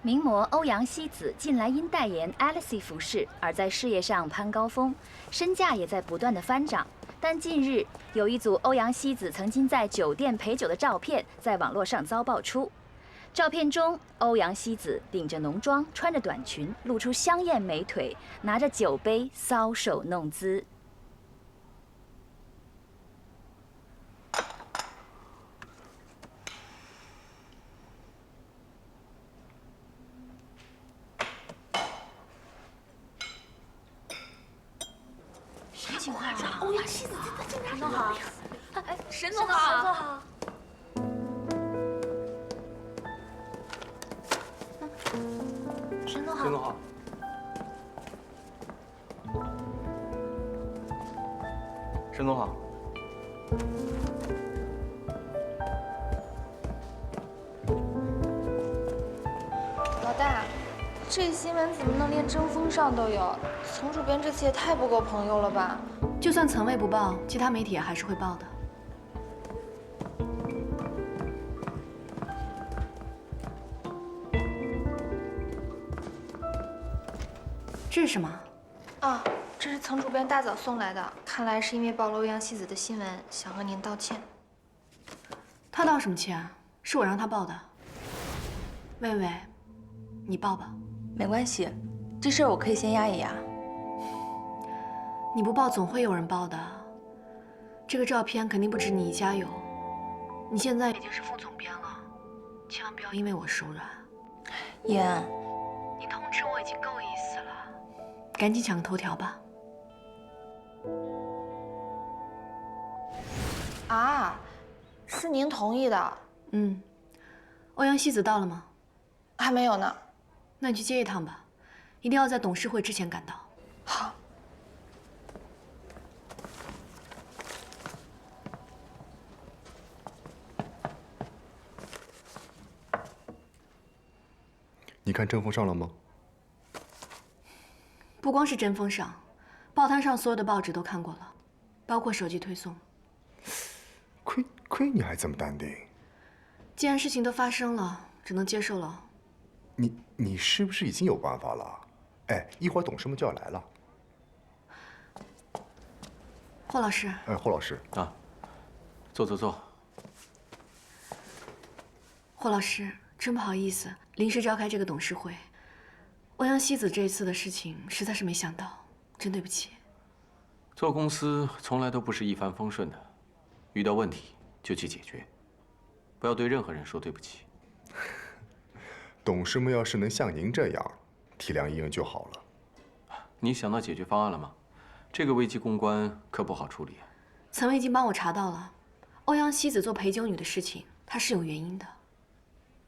名模欧阳希子近来因代言 Alice 服饰而在事业上攀高峰，身价也在不断的翻涨。但近日有一组欧阳希子曾经在酒店陪酒的照片在网络上遭爆出。照片中，欧阳希子顶着浓妆，穿着短裙，露出香艳美腿，拿着酒杯搔首弄姿。 什么情况啊？欧阳希子在警察局好。哎，沈总好。坐好。沈总好。沈总好。沈总好。老大，这新闻怎么能连争锋上都有？丛主编这次也太不够朋友了吧？ 就算曾卫不报，其他媒体还是会报的。这是什么？啊，这是曾主编大早送来的，看来是因为报了欧阳希子的新闻，想和您道歉。他道什么歉？是我让他报的。魏魏，你报吧。没关系，这事儿我可以先压一压。 你不报，总会有人报的。这个照片肯定不止你一家有。你现在已经是副总编了，千万不要因为我手软。妍，你通知我已经够意思了，赶紧抢个头条吧。啊，是您同意的？嗯，欧阳希子到了吗？还没有呢。那你去接一趟吧，一定要在董事会之前赶到。好。 你看针锋上了吗？不光是针锋上，报摊上所有的报纸都看过了，包括手机推送。亏你还这么淡定。既然事情都发生了，只能接受了。你是不是已经有办法了？哎，一会儿董事们就要来了。霍老师。霍老师啊，坐。霍老师。 真不好意思，临时召开这个董事会。欧阳希子这一次的事情，实在是没想到，真对不起。做公司从来都不是一帆风顺的，遇到问题就去解决，不要对任何人说对不起。董事们要是能像您这样体谅一人就好了。你想到解决方案了吗？这个危机公关可不好处理。曾卫已经帮我查到了，欧阳希子做陪酒女的事情，她是有原因的。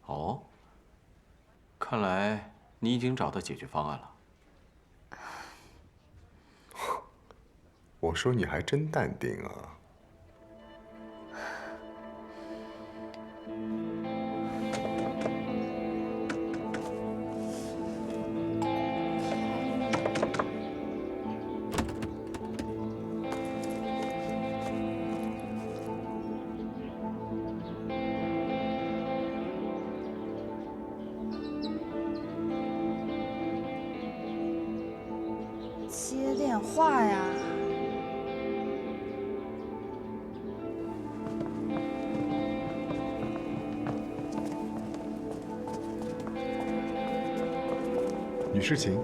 哦，看来你已经找到解决方案了。我说你还真淡定啊！接电话呀！女士，请。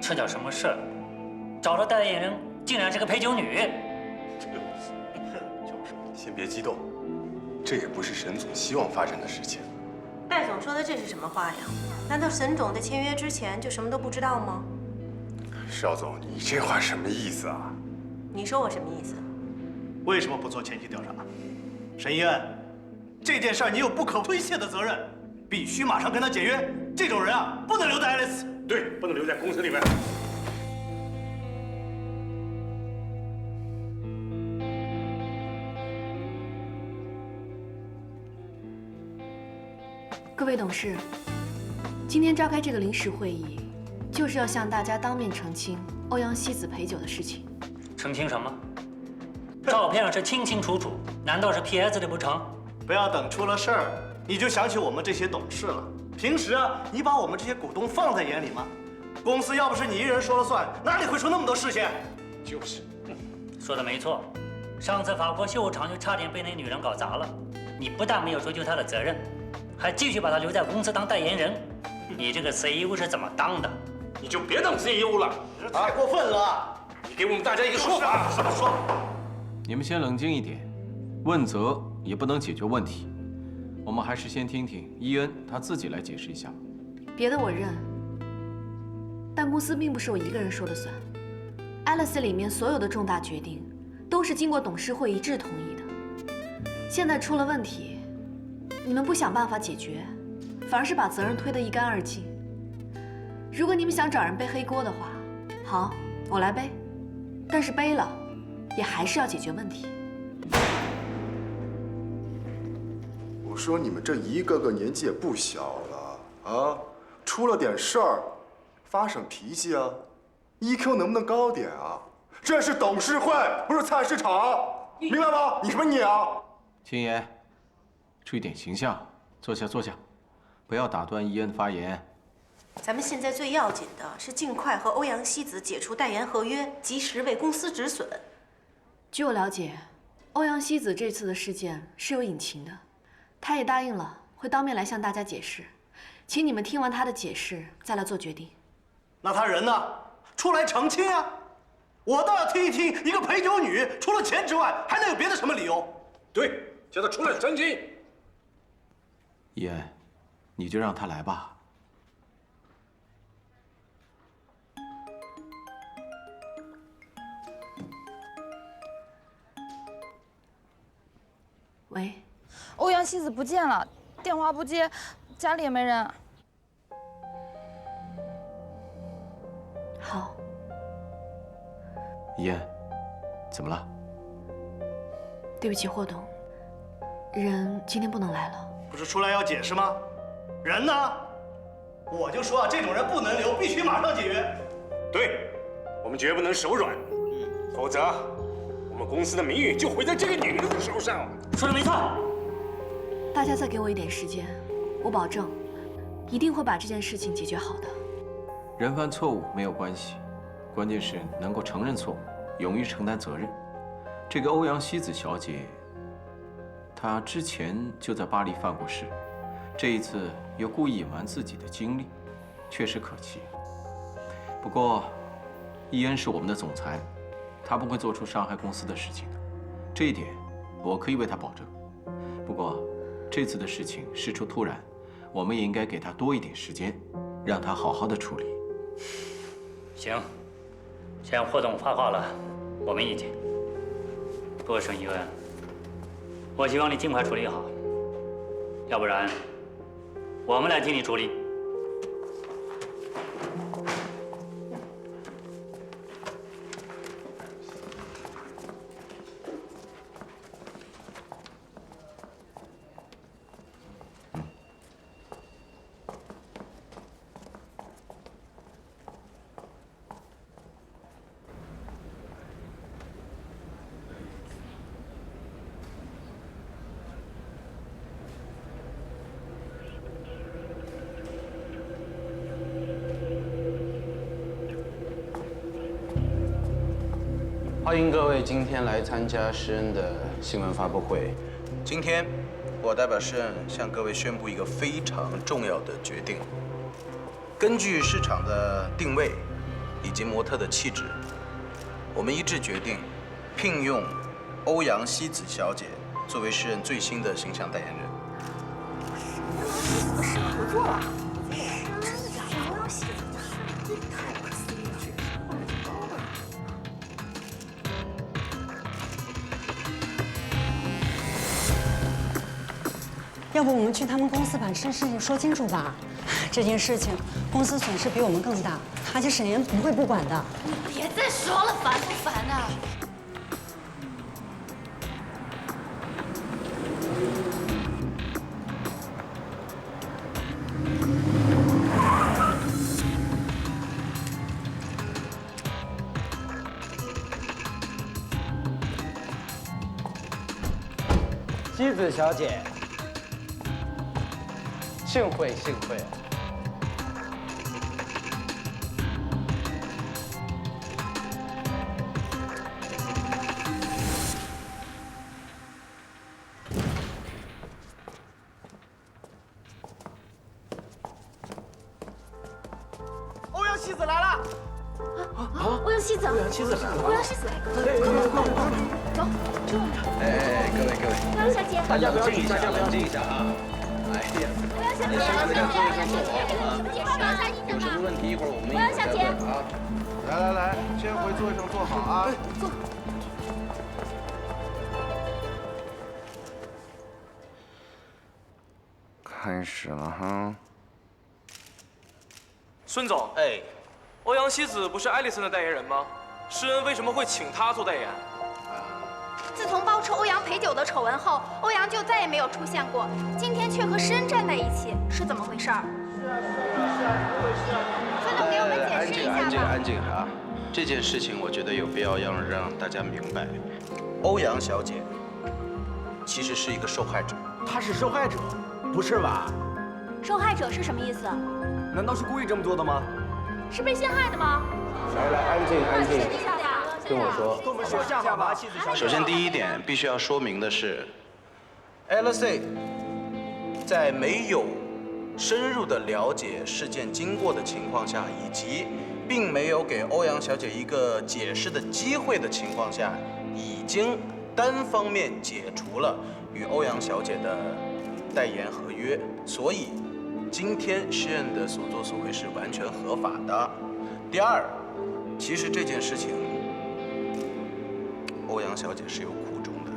这叫什么事儿？找的代言人竟然是个陪酒女！先别激动。 这也不是沈总希望发生的事情。戴总说的这是什么话呀？难道沈总在签约之前就什么都不知道吗？邵总，你这话什么意思啊？你说我什么意思？为什么不做前期调查？沈一恩，这件事你有不可推卸的责任，必须马上跟他解约。这种人啊，不能留在爱丽丝。对，不能留在公司里面。 各位董事，今天召开这个临时会议，就是要向大家当面澄清欧阳希子陪酒的事情。澄清什么？照片上是清清楚楚，难道是 PS 的不成？不要等出了事儿，你就想起我们这些董事了。平时啊，你把我们这些股东放在眼里吗？公司要不是你一人说了算，哪里会出那么多事情？就是，说的没错，上次法国秀场就差点被那女人搞砸了。你不但没有追究她的责任，还继续把她留在公司当代言人。你这个 CEO 是怎么当的？你就别当 CEO 了，这太过分了！你给我们大家一个说法。怎么说？你们先冷静一点，问责也不能解决问题。我们还是先听听伊恩他自己来解释一下。别的我认，但公司并不是我一个人说了算。Alice 里面所有的重大决定，都是经过董事会一致同意的。现在出了问题，你们不想办法解决，反而是把责任推得一干二净。如果你们想找人背黑锅的话，好，我来背。但是背了，也还是要解决问题。我说你们这一个个年纪也不小了啊，出了点事儿，发什么脾气啊 ？EQ 能不能高点啊？这是董事会，不是菜市场，明白吗？你什么你啊？青爷，注意点形象，坐下坐下，不要打断伊恩发言。咱们现在最要紧的是尽快和欧阳希子解除代言合约，及时为公司止损。据我了解，欧阳希子这次的事件是有隐情的，他也答应了会当面来向大家解释，请你们听完他的解释再来做决定。那他人呢？出来澄清啊！我倒要听一听，一个陪酒女除了钱之外，还能有别的什么理由？对，叫他出来澄清。伊恩，你就让他来吧。喂，欧阳希子不见了，电话不接，家里也没人。好。伊恩，怎么了？对不起，霍董，人今天不能来了。不是出来要解释吗？人呢？我就说啊，这种人不能留，必须马上解约。对，我们绝不能手软，否则我们公司的名誉就毁在这个女人的手上。说的没错。大家再给我一点时间，我保证，一定会把这件事情解决好的。人犯错误没有关系，关键是能够承认错误，勇于承担责任。这个欧阳希子小姐，她之前就在巴黎犯过事，这一次又故意隐瞒自己的经历，确实可气。不过，伊恩是我们的总裁，他不会做出伤害公司的事情的，这一点我可以为他保证。不过，这次的事情事出突然，我们也应该给他多一点时间，让他好好的处理。行，既然霍总发话了，我没意见。不过沈一文，我希望你尽快处理好，要不然我们来替你处理。欢迎各位今天来参加施恩的新闻发布会。今天，我代表施恩向各位宣布一个非常重要的决定。根据市场的定位以及模特的气质，我们一致决定聘用欧阳希子小姐作为施恩最新的形象代言人。不是合作了。要不我们去他们公司把这件事情说清楚吧？这件事情公司损失比我们更大，而且沈岩不会不管的。你别再说了，烦不烦啊？西子小姐，幸会幸会。欧阳西子来了！欧阳西子，欧阳西子来了！欧阳西子，走，这么着。哎，各位，欧阳小姐，大家冷静一下，冷静一下啊！哎呀，欧阳小姐，有什么问题一会儿我们欧阳小姐啊！来，先回座位上坐好啊！坐。开始了哈。孙总，哎，欧阳希子不是艾丽森的代言人吗？施恩为什么会请她做代言？自从爆出欧阳陪酒的丑闻后，欧阳就再也没有出现过，今天却和施恩站在一起，是怎么回事儿？孙总给我们解释一下吧。安静啊！这件事情我觉得有必要让大家明白，欧阳小姐其实是一个受害者。她是受害者，不是吧？受害者是什么意思？难道是故意这么做的吗？是被陷害的吗？来，安静，跟我说。跟我们说一下吧，西子小姐。首先，第一点必须要说明的是 ，LC 在没有深入的了解事件经过的情况下，以及并没有给欧阳小姐一个解释的机会的情况下，已经单方面解除了与欧阳小姐的代言合约，所以今天施恩的所作所为是完全合法的。第二，其实这件事情，欧阳小姐是有苦衷的。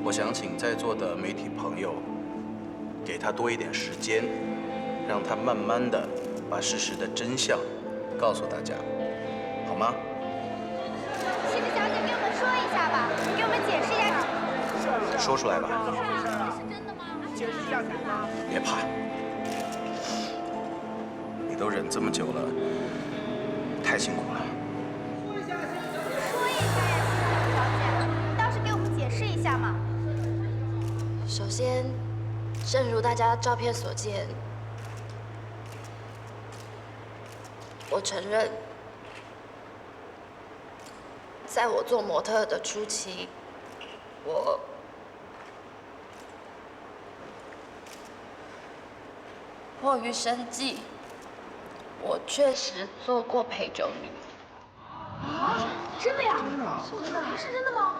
我想请在座的媒体朋友给她多一点时间，让她慢慢的把事实的真相告诉大家，好吗？西子小姐，给我们说一下吧，给我们解释一下。说出来吧。是真的吗？解释一下可以吗？别怕，你都忍这么久了，太辛苦了。说一下呀，西子小姐，你倒是给我们解释一下嘛。首先，正如大家照片所见，我承认，在我做模特的初期，我迫于生计，我确实做过陪酒女。啊，真的呀？是真的吗？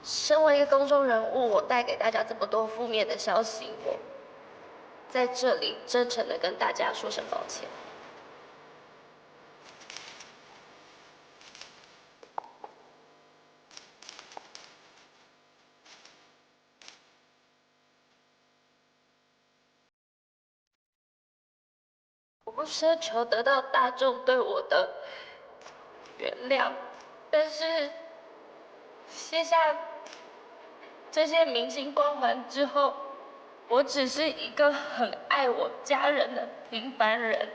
身为一个公众人物，我带给大家这么多负面的消息，我在这里真诚的跟大家说声抱歉。我不奢求得到大众对我的原谅，但是卸下这些明星光环之后，我只是一个很爱我家人的平凡人。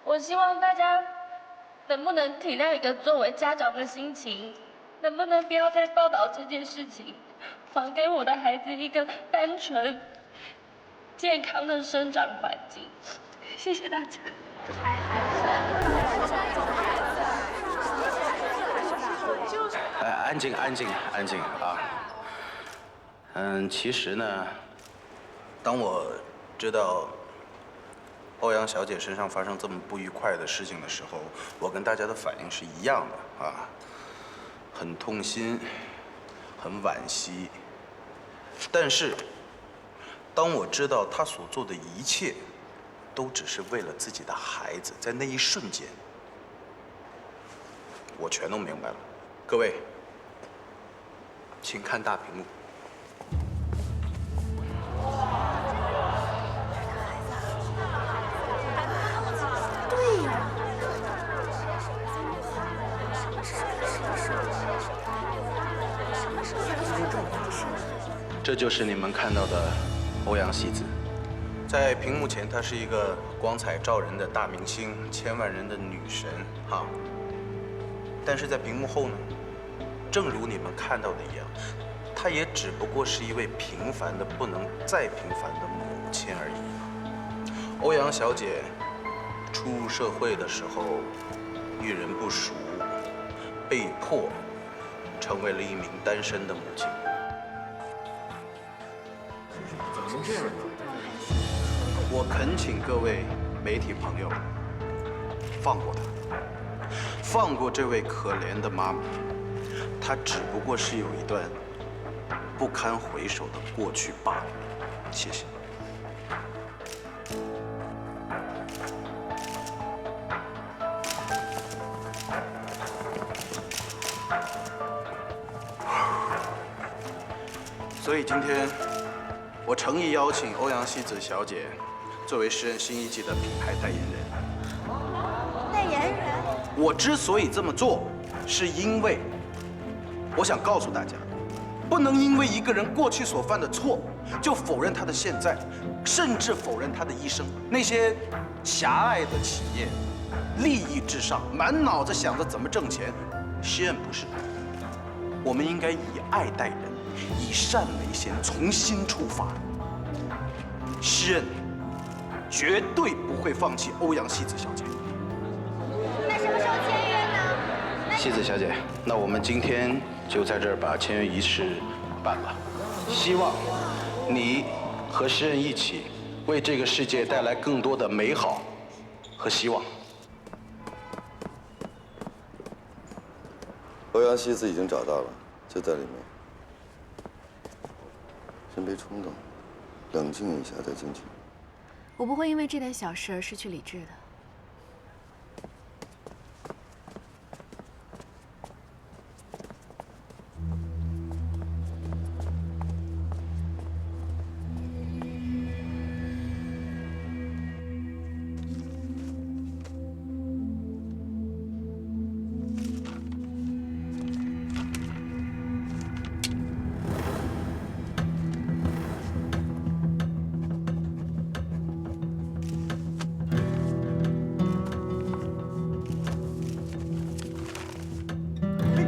我希望大家能不能体谅一个作为家长的心情，能不能不要再报道这件事情，还给我的孩子一个单纯、健康的生长环境。谢谢大家。安静啊！其实呢，当我知道欧阳小姐身上发生这么不愉快的事情的时候，我跟大家的反应是一样的啊，很痛心，很惋惜。但是，当我知道她所做的一切，都只是为了自己的孩子，在那一瞬间，我全都明白了。各位，请看大屏幕。对呀。这就是你们看到的欧阳希子。在屏幕前，她是一个光彩照人的大明星，千万人的女神哈。但是在屏幕后呢，正如你们看到的一样，她也只不过是一位平凡的不能再平凡的母亲而已。欧阳小姐出社会的时候遇人不淑，被迫成为了一名单身的母亲。怎么能这样呢？我恳请各位媒体朋友放过她，放过这位可怜的妈妈。她只不过是有一段不堪回首的过去罢了。谢谢。所以今天，我诚意邀请欧阳希子小姐作为诗人新一季的品牌代言人。代言人？我之所以这么做，是因为我想告诉大家，不能因为一个人过去所犯的错，就否认他的现在，甚至否认他的一生。那些狭隘的企业，利益至上，满脑子想着怎么挣钱，诗人不是。我们应该以爱待人，以善为先，从心出发。诗人绝对不会放弃欧阳希子小姐。那什么时候签约呢？希子小姐，那我们今天就在这儿把签约仪式办了。希望你和诗人一起，为这个世界带来更多的美好和希望。欧阳希子已经找到了，就在里面。先别冲动，冷静一下再进去。我不会因为这点小事而失去理智的。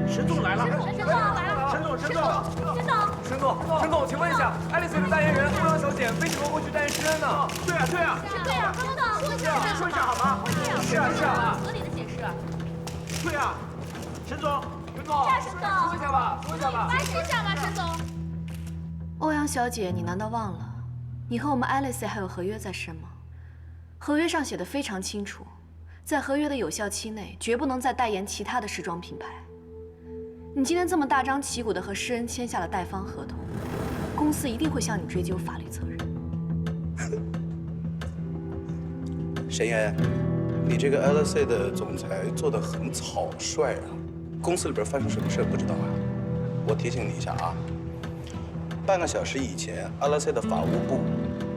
沈总来了！沈总，请问一下，Alice的代言人欧阳小姐为什么会去代言诗恩呢？对啊，说一下好吗？是啊，合理的解释。对啊，沈总，说一下吧。来说一下吧，沈总。欧阳小姐，你难道忘了，你和我们 Alice 还有合约在身吗？合约上写的非常清楚，在合约的有效期内，绝不能再代言其他的时装品牌。你今天这么大张旗鼓的和诗恩签下了代方合同，公司一定会向你追究法律责任。沈岩，你这个 LC 的总裁做得很草率啊！公司里边发生什么事不知道啊？我提醒你一下啊，半个小时以前 ，LC 的法务部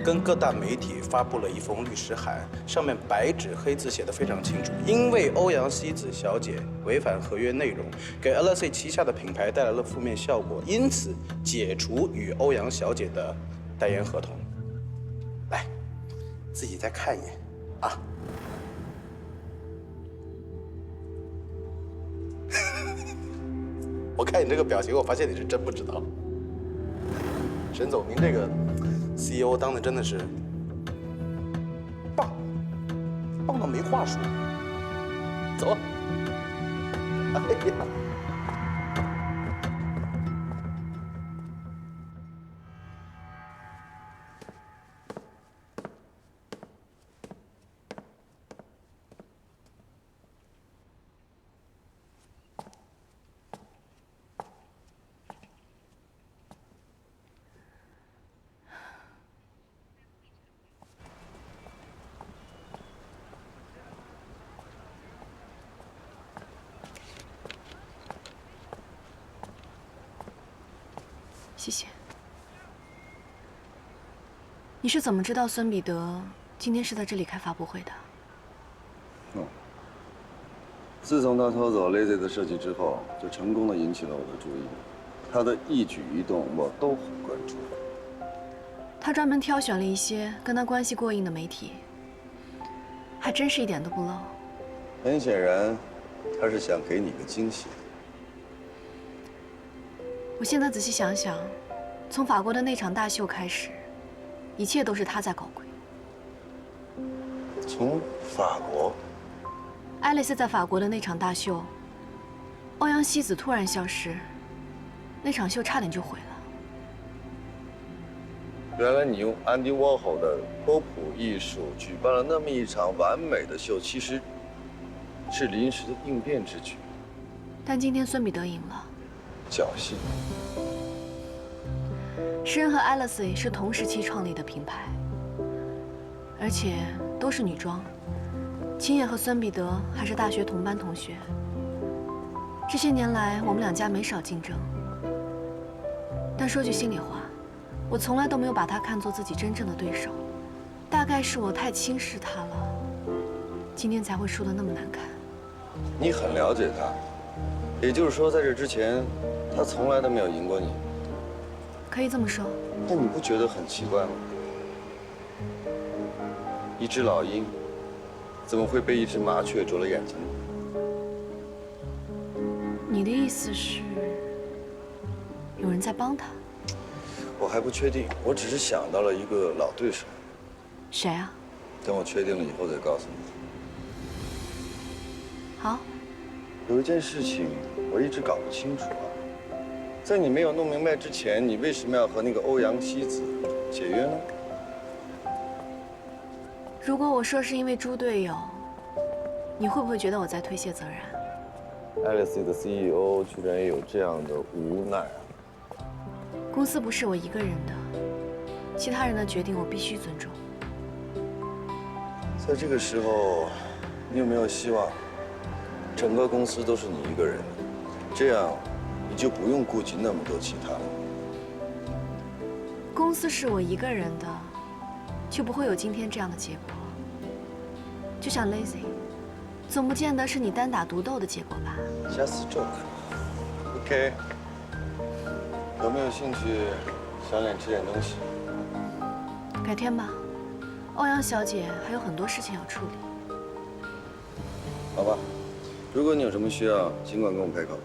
跟各大媒体发布了一封律师函，上面白纸黑字写得非常清楚，因为欧阳希子小姐违反合约内容，给 LC 旗下的品牌带来了负面效果，因此解除与欧阳小姐的代言合同。来，自己再看一眼啊。我看你这个表情，我发现你是真不知道。沈总，您这个 CEO 当的真的是棒到没话说。走。哎呀。谢谢。你是怎么知道孙彼得今天是在这里开发布会的？自从他偷走 Lazy 的设计之后，就成功的引起了我的注意。他的一举一动我都很关注。他专门挑选了一些跟他关系过硬的媒体，还真是一点都不漏。很显然，他是想给你个惊喜。我现在仔细想想，从法国的那场大秀开始，一切都是他在搞鬼。从法国，爱丽丝在法国的那场大秀，欧阳希子突然消失，那场秀差点就毁了。原来你用安迪沃霍的波普艺术举办了那么一场完美的秀，其实是临时的应变之举。但今天孙彼得赢了。侥幸。诗人和 Alice 是同时期创立的品牌，而且都是女装。秦野和孙彼得还是大学同班同学。这些年来，我们两家没少竞争。但说句心里话，我从来都没有把他看作自己真正的对手。大概是我太轻视他了，今天才会输得那么难看。你很了解他，也就是说，在这之前，他从来都没有赢过你。可以这么说。那你不觉得很奇怪吗？一只老鹰怎么会被一只麻雀啄了眼睛呢？你的意思是，有人在帮他？我还不确定，我只是想到了一个老对手。谁啊？等我确定了以后再告诉你。好。有一件事情我一直搞不清楚啊，在你没有弄明白之前，你为什么要和那个欧阳希子解约呢？如果我说是因为猪队友，你会不会觉得我在推卸责任？Alice 的 CEO 居然也有这样的无奈啊！公司不是我一个人的，其他人的决定我必须尊重。在这个时候，你有没有希望整个公司都是你一个人？这样你就不用顾及那么多其他的。公司是我一个人的，就不会有今天这样的结果。就像 Lazy， 总不见得是你单打独斗的结果吧 ？Just joke。OK。有没有兴趣想脸吃点东西？改天吧，欧阳小姐还有很多事情要处理。好吧，如果你有什么需要，尽管跟我开口。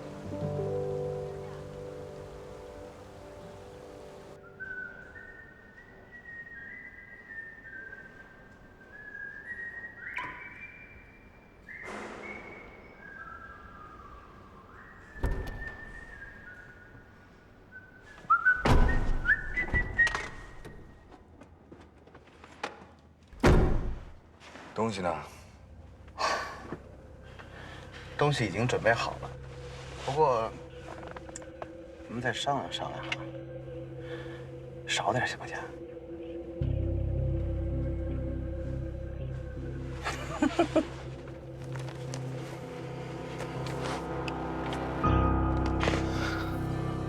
东西呢？东西已经准备好了，不过我们再商量商量，少点行不行？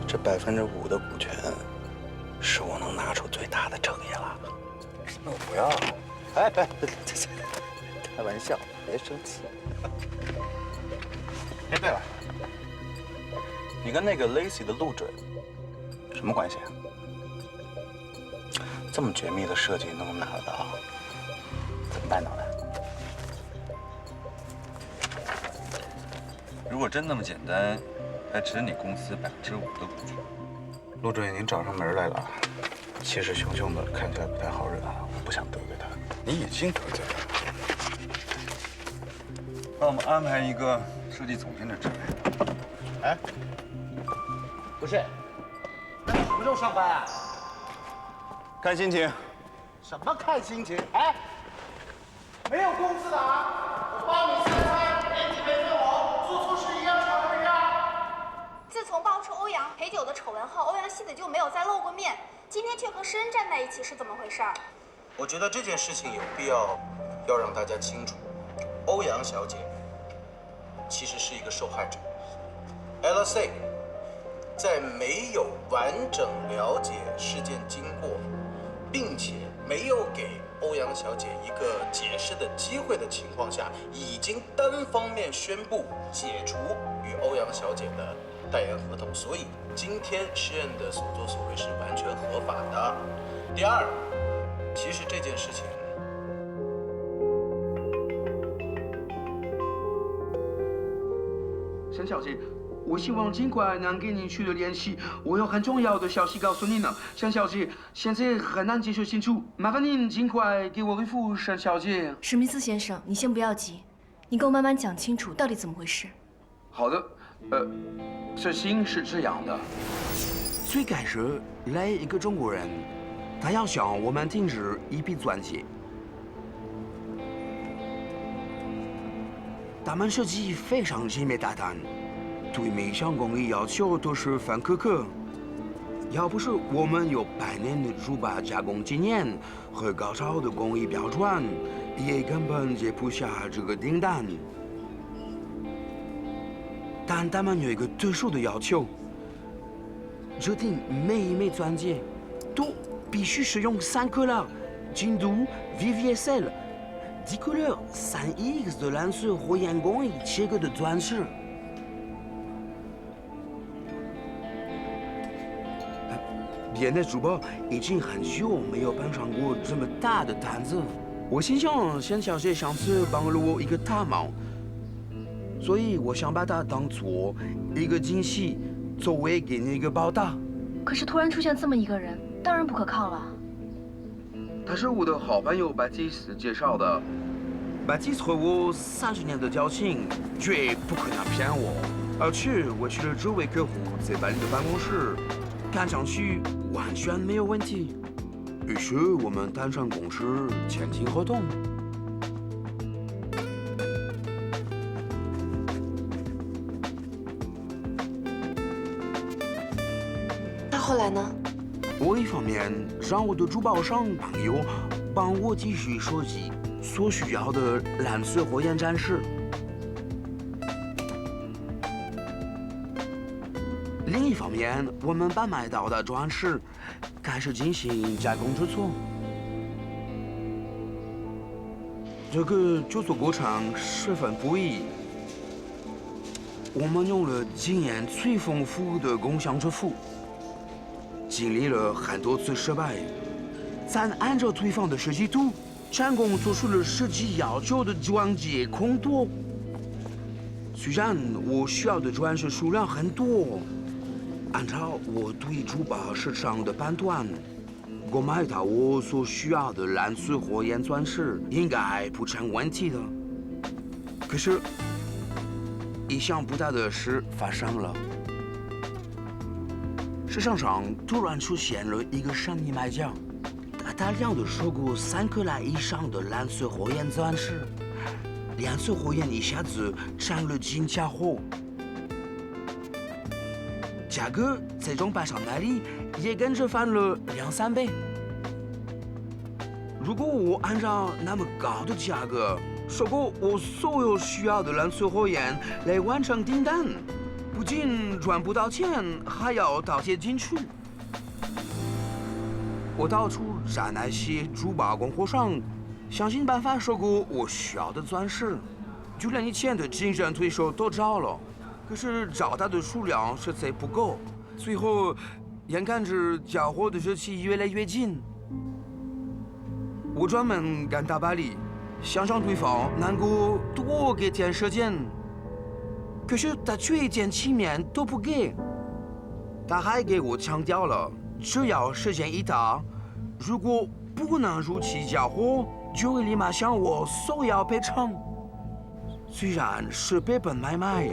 这5%的股权，是我能拿出最大的诚意了。那我不要。哎，开玩笑，别生气。哎，对了，你跟那个 Lacy 的陆准什么关系啊？这么绝密的设计能拿得到，怎么办到的？如果真那么简单，还值你公司5%的股权。陆准已经找上门来了，气势汹汹的，看起来不太好惹，我不想得罪他。你已经得罪了。帮我们安排一个设计总监的职位。哎，不是，那你什么时候上班啊？看心情。什么看心情？哎，没有工资的啊！我帮你三餐，连你没分我，做错事一样偿还呀。自从爆出欧阳陪酒的丑闻后，欧阳希子就没有再露过面，今天却和诗恩站在一起，是怎么回事？我觉得这件事情有必要让大家清楚，欧阳小姐其实是一个受害者。LC 在没有完整了解事件经过，并且没有给欧阳小姐一个解释的机会的情况下，已经单方面宣布解除与欧阳小姐的代言合同，所以今天诗恩的所作所为是完全合法的。第二，其实这件事情，沈小姐，我希望尽快能跟您取得联系。我有很重要的消息告诉您呢，沈小姐，现在很难解释清楚，麻烦您尽快给我回复，沈小姐。史密斯先生，你先不要急，你跟我慢慢讲清楚到底怎么回事。好的，事情是这样的，最开始来一个中国人，他要向我们定制一笔钻戒。他们设计非常精美大胆，对每项工艺要求都是很苛刻。要不是我们有100年的珠宝加工经验和高超的工艺标准，也根本接不下这个订单。但他们有一个特殊的要求，指定每一枚钻戒都必须使用3克拉精度 VVSL 10 couleurs 3X 的蓝色火焰工艺切割的钻石。BNS 珠宝已经很久没有搬上过这么大的担子，我心想沈小姐上次帮了我一个大忙，所以我想把它当做一个惊喜，作为给你一个报答。可是突然出现这么一个人，当然不可靠了。他是我的好朋友巴蒂斯介绍的，巴蒂斯和我30年的交情，绝不可能骗我。而且我去了这位客户在巴黎的办公室，看上去完全没有问题。于是我们谈上公事，签订合同。那后来呢？我一方面让我的珠宝商朋友帮我继续收集所需要的蓝色火焰钻石，另一方面，我们把买到的钻石开始进行加工制作。这个制作过程十分不易，我们用了经验最丰富的工匠之父。经历了很多次失败，咱按照对方的设计图，成功做出了设计要求的钻戒空多。虽然我需要的钻石数量很多，按照我对珠宝市场的判断，购买到我所需要的蓝色火焰钻石应该不成问题的。可是，意想不到的事发生了。市场上突然出现了一个神秘买家，他大量的收购3克拉以上的蓝色火焰钻石，蓝色火焰一下子成了金家伙，价格在中盘商那里也跟着翻了2、3倍。如果我按照那么高的价格收购我所有需要的蓝色火焰来完成订单，不仅赚不到钱，还要倒贴进去。我到处找那些珠宝供货商，想尽办法收购我需要的钻石，就连以前的竞争对手都找了，可是找到的数量实在不够。最后，眼看着交货的日期越来越近，我专门赶到巴黎，想让对方能够多给点时间。可是他却一点情面都不给，他还给我强调了，只要时间一到，如果不能如期交货，就会立马向我索要赔偿。虽然是赔本买卖，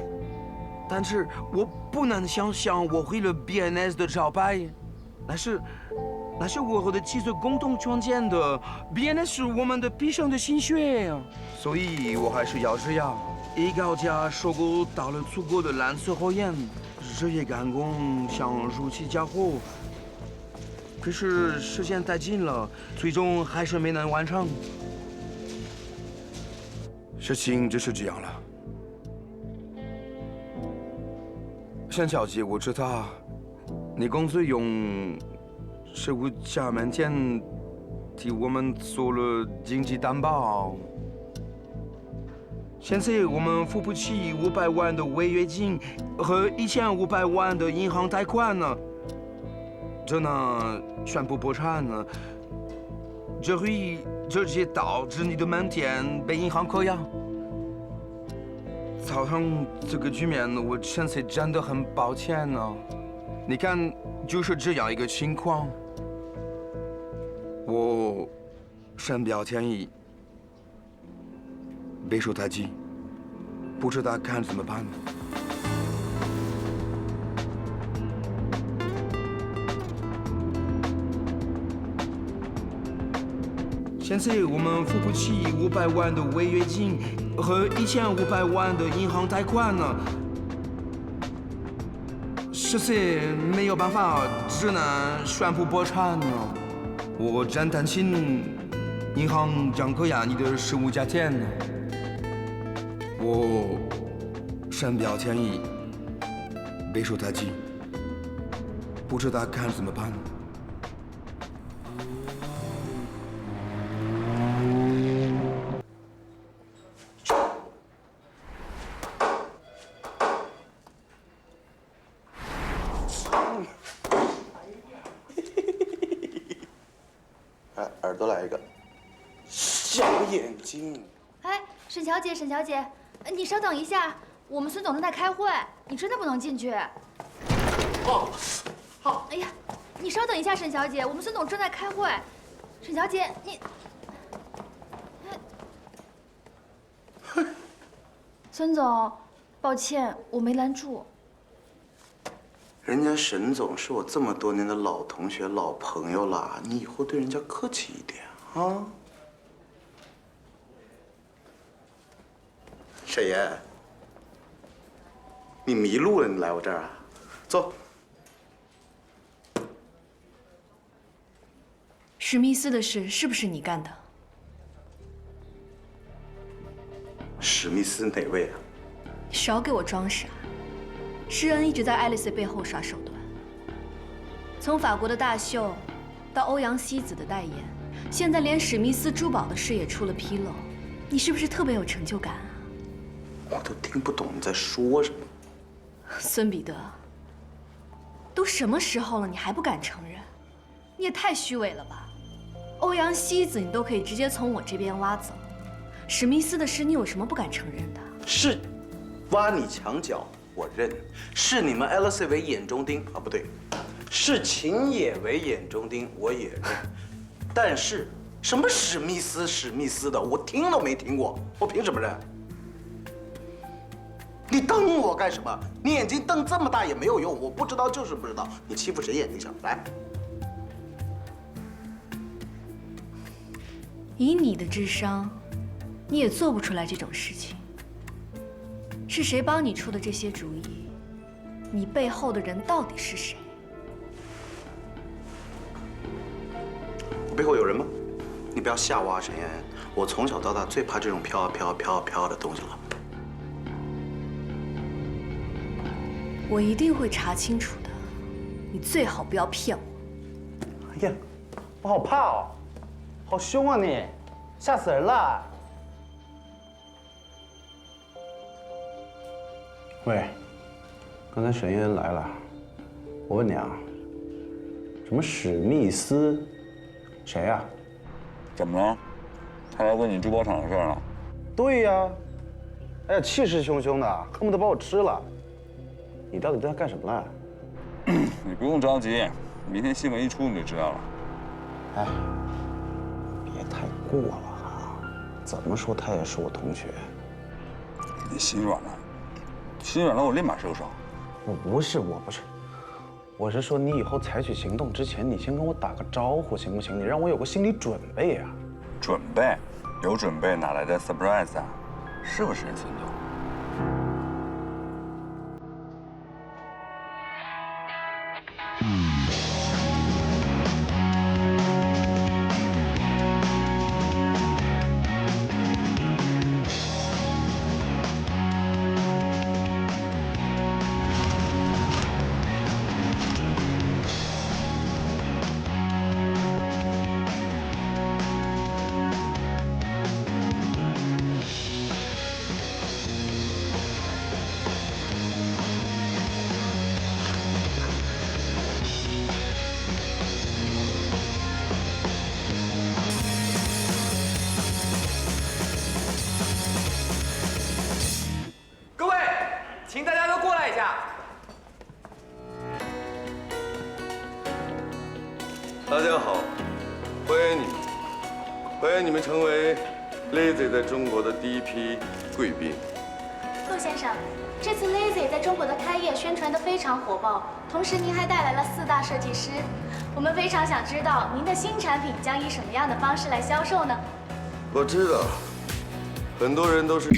但是我不能想象我毁了 BNS 的招牌，那是我和的妻子共同创建的 BNS 是我们的毕生的心血，所以我还是要这样。以高价收购到了足够的蓝色火焰，日夜赶工，想如期交货。可是时间太紧了，最终还是没能完成。事情就是这样了。沈小姐，我知道你公司用税务家门店替我们做了经济担保。现在我们付不起500万的违约金和1500万的银行贷款呢，这呢宣布破产呢，这会直接导致你的门店被银行扣押。造成这个局面，我真是真的很抱歉呢。你看，就是这样一个情况，我深表歉意，备受打击，不知道该怎么办。现在我们付不起500万的违约金和1500万的银行贷款呢，实在没有办法，只能宣布破产呢。我真担心银行将扣押你的实物价钱呢。我深表歉意，备受打击，不知道该怎么办。耳朵来一个，小眼睛。哎，沈小姐，沈小姐，你稍等一下，我们孙总正在开会，你真的不能进去。好，好。哎呀，你稍等一下，沈小姐，我们孙总正在开会。沈小姐，你，孙总，抱歉，我没拦住。人家沈总是我这么多年的老同学、老朋友了，你以后对人家客气一点啊。沈岩，你迷路了，你来我这儿啊？走。史密斯的事是不是你干的？史密斯哪位啊？少给我装傻！施恩一直在爱丽丝背后耍手段，从法国的大秀，到欧阳希子的代言，现在连史密斯珠宝的事也出了纰漏，你是不是特别有成就感啊？我都听不懂你在说什么。孙彼得，都什么时候了，你还不敢承认？你也太虚伪了吧！欧阳希子你都可以直接从我这边挖走，史密斯的事你有什么不敢承认的？是，挖你墙角。我认，是你们 LCV 眼中钉啊，不对，是秦野为眼中钉，我也认。但是什么史密斯的，我听都没听过，我凭什么认？你瞪我干什么？你眼睛瞪这么大也没有用，我不知道就是不知道。你欺负谁眼睛小？来，以你的智商，你也做不出来这种事情。是谁帮你出的这些主意？你背后的人到底是谁？我背后有人吗？你不要瞎挖，沈岩。我从小到大最怕这种飘啊飘啊飘啊飘的东西了。我一定会查清楚的。你最好不要骗我。哎呀，我好怕哦，好凶啊你，吓死人了！喂，刚才沈岩来了，我问你啊，什么史密斯？谁呀？怎么了？他来问你珠宝厂的事了？对呀，哎呀，气势汹汹的，恨不得把我吃了。你到底在干什么了？你不用着急，明天新闻一出你就知道了。哎，别太过了啊！怎么说他也是我同学。你心软了，心软了我立马收手。我不是，我是说你以后采取行动之前，你先跟我打个招呼行不行？你让我有个心理准备啊。准备？有准备哪来的 surprise 啊？是不是孙总？请大家都过来一下。大家好，欢迎你们成为 Lazy 在中国的第一批贵宾。陆先生，这次 Lazy 在中国的开业宣传得非常火爆，同时您还带来了4大设计师。我们非常想知道您的新产品将以什么样的方式来销售呢？我知道，很多人都是。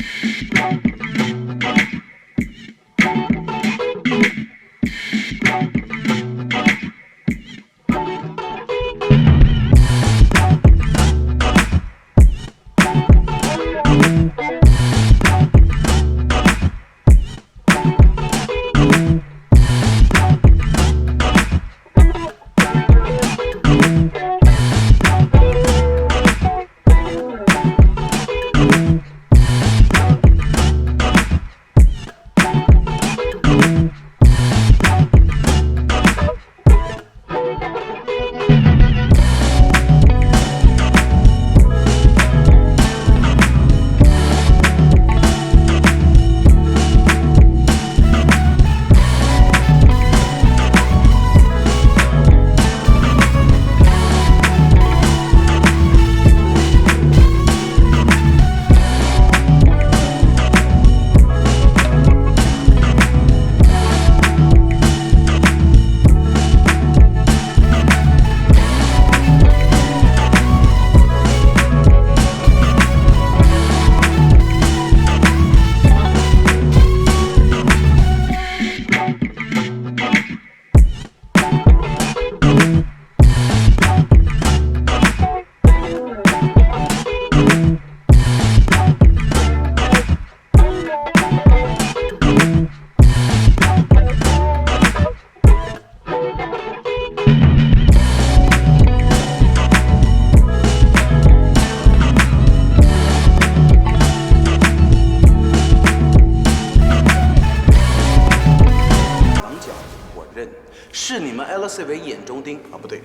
视你们 LC 为眼中钉啊，不对，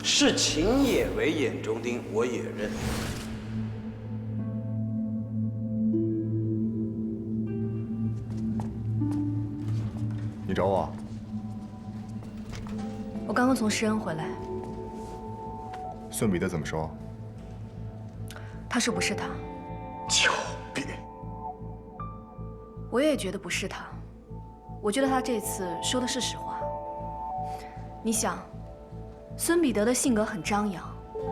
视秦野为眼中钉，我也认。你找我？我刚刚从施恩回来，孙彼得怎么说？他说不是他。狡辩！我也觉得不是他，我觉得他这次说的是实话。你想，孙彼得的性格很张扬，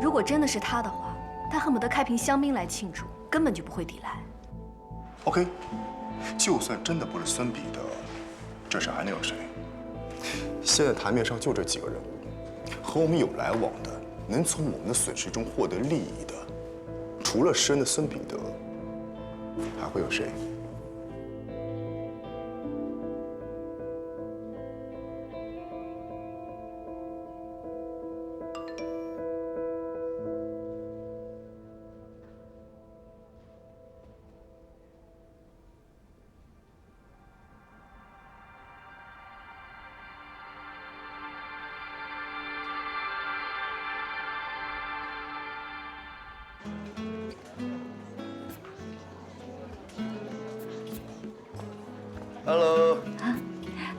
如果真的是他的话，他恨不得开瓶香槟来庆祝，根本就不会抵赖。OK， 就算真的不是孙彼得，这事还能有谁？现在台面上就这几个人物，和我们有来往的，能从我们的损失中获得利益的，除了施恩的孙彼得，还会有谁？Hello.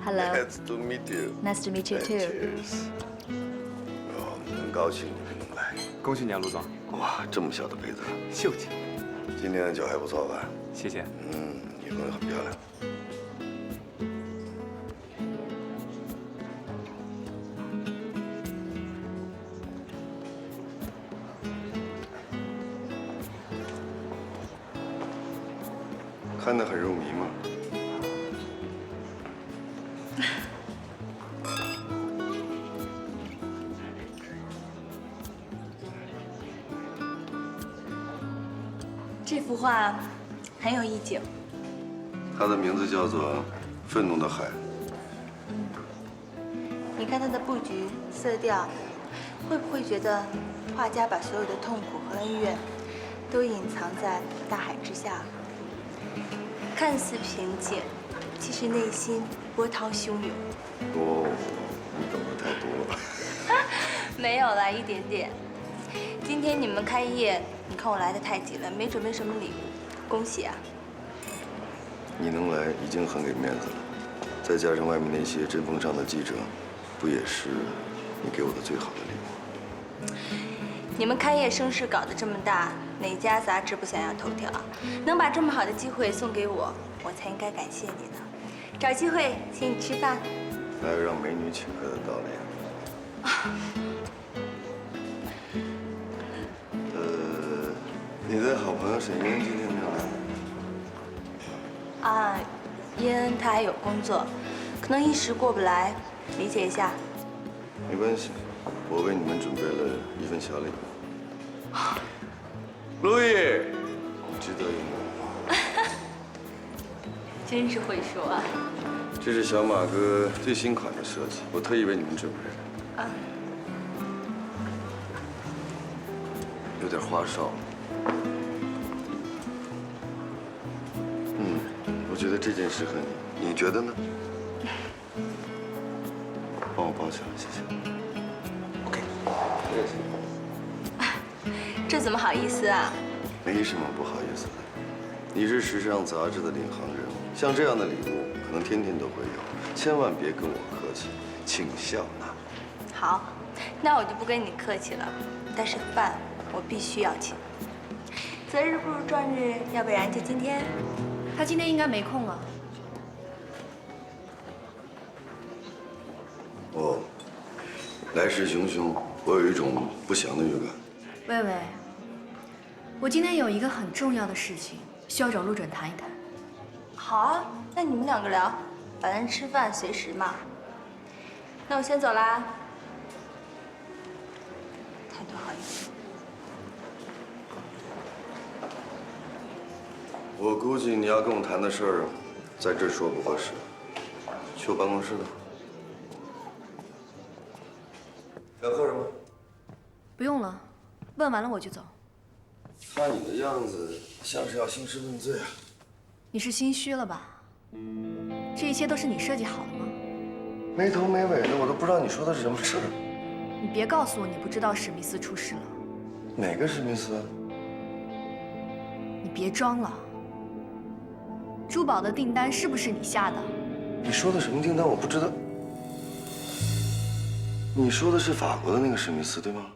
Hello. Nice to meet you. Nice to meet you too. Cheers. 很高兴你们能来。恭喜你啊，陆总。哇，这么小的杯子，秀气。今天的酒还不错吧？谢谢。女朋友很漂亮。看得很入迷吗？这幅画很有意境。它的名字叫做《愤怒的海》。你看它的布局、色调，会不会觉得画家把所有的痛苦和恩怨都隐藏在大海之下？看似平静，其实内心波涛汹涌。哦，你懂得太多了。没有啦，一点点。今天你们开业，你看我来的太急了，没准备什么礼物，恭喜啊！你能来已经很给面子了，再加上外面那些针锋上的记者，不也是你给我的最好的礼物？你们开业声势搞得这么大，哪家杂志不想要头条？能把这么好的机会送给我，我才应该感谢你呢。找机会请你吃饭。哪有让美女请客的道理啊？你的好朋友沈嫣今天没有来？啊，伊恩他还有工作，可能一时过不来，理解一下。没关系，我为你们准备了一份小礼物。路易，你值得拥有。真是会说啊！这是小马哥最新款的设计，我特意为你们准备的。啊，有点花哨。我觉得这件适合你，你觉得呢？帮我包起来，谢谢。OK， 谢谢。这怎么好意思啊？没什么不好意思的。你是时尚杂志的领航人物，像这样的礼物可能天天都会有，千万别跟我客气，请笑纳。好，那我就不跟你客气了。但是饭我必须要请。择日不如撞日，要不然就今天。他今天应该没空了。哦，来势汹汹，我有一种不祥的预感。薇薇，我今天有一个很重要的事情，需要找陆准谈一谈。好啊，那你们两个聊，反正吃饭随时嘛。那我先走啦。太多好意思。我估计你要跟我谈的事儿，在这儿说不合适，去我办公室吧。要喝什么？不用了，问完了我就走。看你的样子，像是要兴师问罪啊。你是心虚了吧？这一切都是你设计好的吗？没头没尾的，我都不知道你说的是什么事儿。你别告诉我你不知道史密斯出事了。哪个史密斯？你别装了。珠宝的订单是不是你下的？你说的什么订单？我不知道。你说的是法国的那个史密斯，对吗？